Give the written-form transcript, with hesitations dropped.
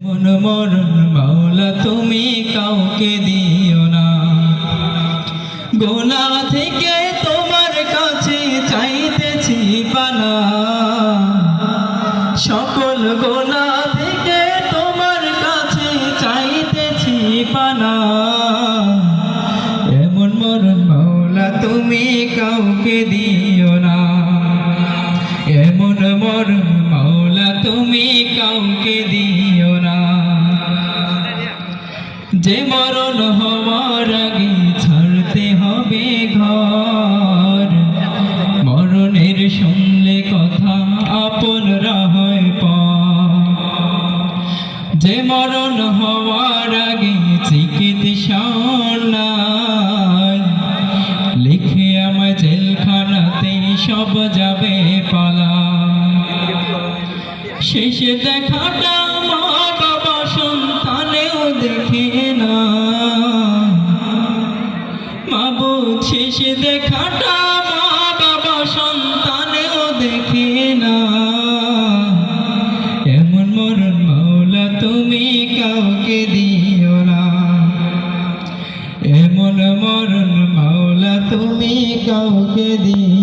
মন মরণ মাওলা তুমি কাউকে দিও না, গুনাহ থেকে তোমার কাছে চাইতেছি পানা, সকল গুনাহ থেকে তোমার কাছে চাইতেছি পানা। এমন মরণ মাওলা তুমি কাউকে দিও না, এমন মরণ মাওলা তুমি কাউকে দিও না। যে মরণ হওয়ার আগে ছাড়তে হবে ঘর, মরণের শুনলে কথা আপনরা হয় পর। যে মরণ হওয়ার আগে চিকিৎসা নাই, লিখে আমার জেলখানাতে সব যাবে পালা। শেষে দেখাটা মা বাবা সন্তানেও দেখে না, মাবুদ শেষে দেখাটা মা বাবা সন্তানেও দেখে না। এমন মরণ মাওলা তুমি কাউকে দিও না, এমন মরণ মাওলা তুমি কাউকে দিও